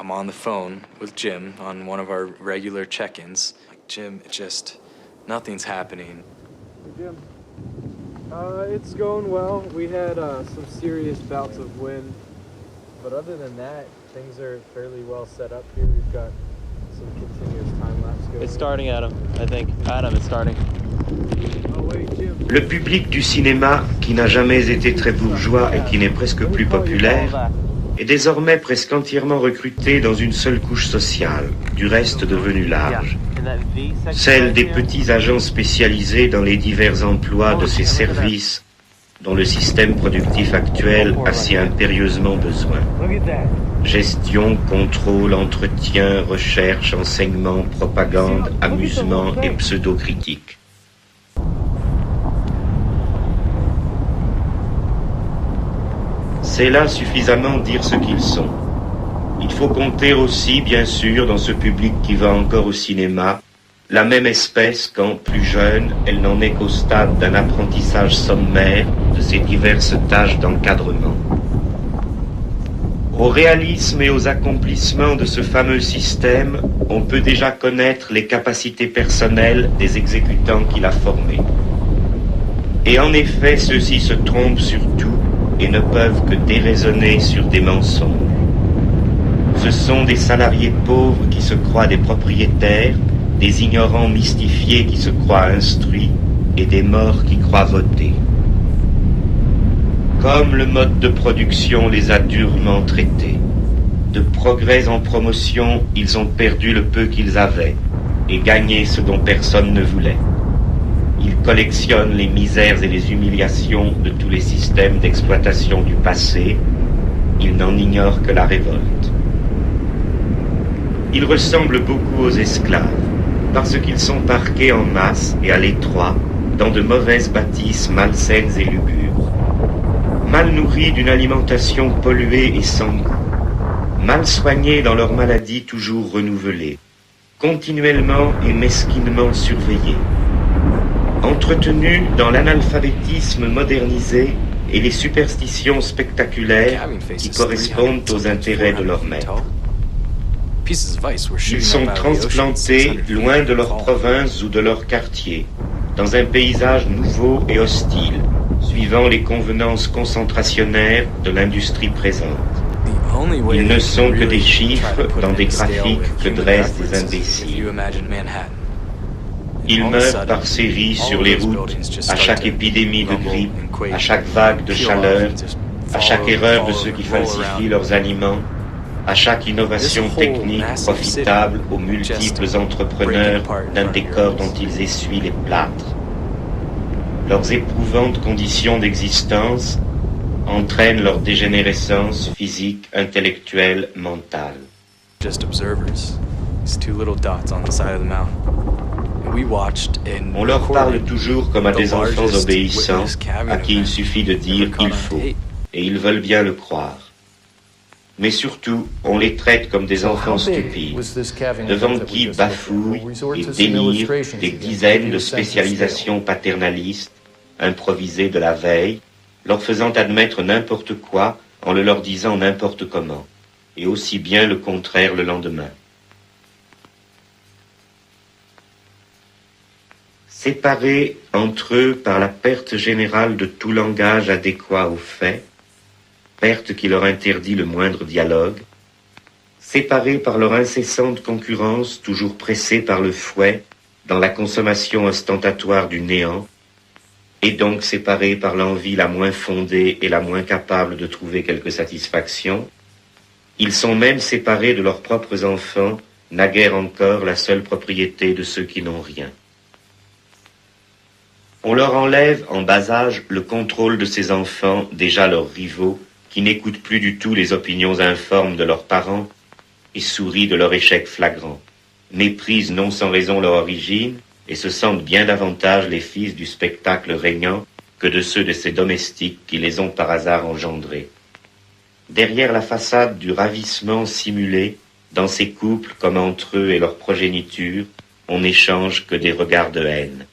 I'm on the phone with Jim on one of our regular check-ins. Like, Jim, nothing's happening. Hey, Jim. It's going well. We had some serious bouts of wind, but other than that, things are fairly well set up here. We've got some continuous time-lapse going. It's starting, Adam. I think. Adam, it's starting. Oh, wait, Jim. Le public du cinéma, qui n'a jamais été très bourgeois et qui n'est presque plus populaire, est désormais presque entièrement recruté dans une seule couche sociale, du reste devenue large. Celle des petits agents spécialisés dans les divers emplois de ces services dont le système productif actuel a si impérieusement besoin. Gestion, contrôle, entretien, recherche, enseignement, propagande, amusement et pseudo-critique. C'est là suffisamment dire ce qu'ils sont. Il faut compter aussi, bien sûr, dans ce public qui va encore au cinéma, la même espèce quand, plus jeune, elle n'en est qu'au stade d'un apprentissage sommaire de ses diverses tâches d'encadrement. Au réalisme et aux accomplissements de ce fameux système, on peut déjà connaître les capacités personnelles des exécutants qu'il a formés. Et en effet, ceux-ci se trompent sur tout et ne peuvent que déraisonner sur des mensonges. Ce sont des salariés pauvres qui se croient des propriétaires, des ignorants mystifiés qui se croient instruits et des morts qui croient voter. Comme le mode de production les a durement traités. De progrès en promotion, ils ont perdu le peu qu'ils avaient et gagné ce dont personne ne voulait. Ils collectionnent les misères et les humiliations de tous les systèmes d'exploitation du passé. Ils n'en ignorent que la révolte. Ils ressemblent beaucoup aux esclaves, parce qu'ils sont parqués en masse et à l'étroit dans de mauvaises bâtisses malsaines et lugubres, mal nourris d'une alimentation polluée et sans goût, mal soignés dans leurs maladies toujours renouvelées, continuellement et mesquinement surveillés, entretenus dans l'analphabétisme modernisé et les superstitions spectaculaires qui correspondent aux intérêts de leur maître. Ils sont transplantés loin de leur province ou de leur quartier, dans un paysage nouveau et hostile, suivant les convenances concentrationnaires de l'industrie présente. Ils ne sont que des chiffres dans des graphiques que dressent des imbéciles. Ils meurent par séries sur les routes, à chaque épidémie de grippe, à chaque vague de chaleur, à chaque erreur de ceux qui falsifient leurs aliments, à chaque innovation technique profitable aux multiples entrepreneurs d'un décor dont ils essuient les plâtres. Leurs éprouvantes conditions d'existence entraînent leur dégénérescence physique, intellectuelle, mentale. Just observers, these two little dots on the side of the mountain. On leur parle toujours comme à des enfants obéissants, à qui il suffit de dire « il faut », et ils veulent bien le croire. Mais surtout, on les traite comme des enfants stupides, devant qui bafouillent et délirent des dizaines de spécialisations paternalistes, improvisées de la veille, leur faisant admettre n'importe quoi en le leur disant n'importe comment, et aussi bien le contraire le lendemain. Séparés entre eux par la perte générale de tout langage adéquat aux faits, perte qui leur interdit le moindre dialogue, séparés par leur incessante concurrence, toujours pressés par le fouet, dans la consommation ostentatoire du néant, et donc séparés par l'envie la moins fondée et la moins capable de trouver quelque satisfaction, ils sont même séparés de leurs propres enfants, naguère encore la seule propriété de ceux qui n'ont rien. On leur enlève en bas âge le contrôle de ces enfants, déjà leurs rivaux, qui n'écoutent plus du tout les opinions informes de leurs parents et sourient de leur échec flagrant, méprisent non sans raison leur origine et se sentent bien davantage les fils du spectacle régnant que de ceux de ces domestiques qui les ont par hasard engendrés. Derrière la façade du ravissement simulé, dans ces couples comme entre eux et leur progéniture, on n'échange que des regards de haine.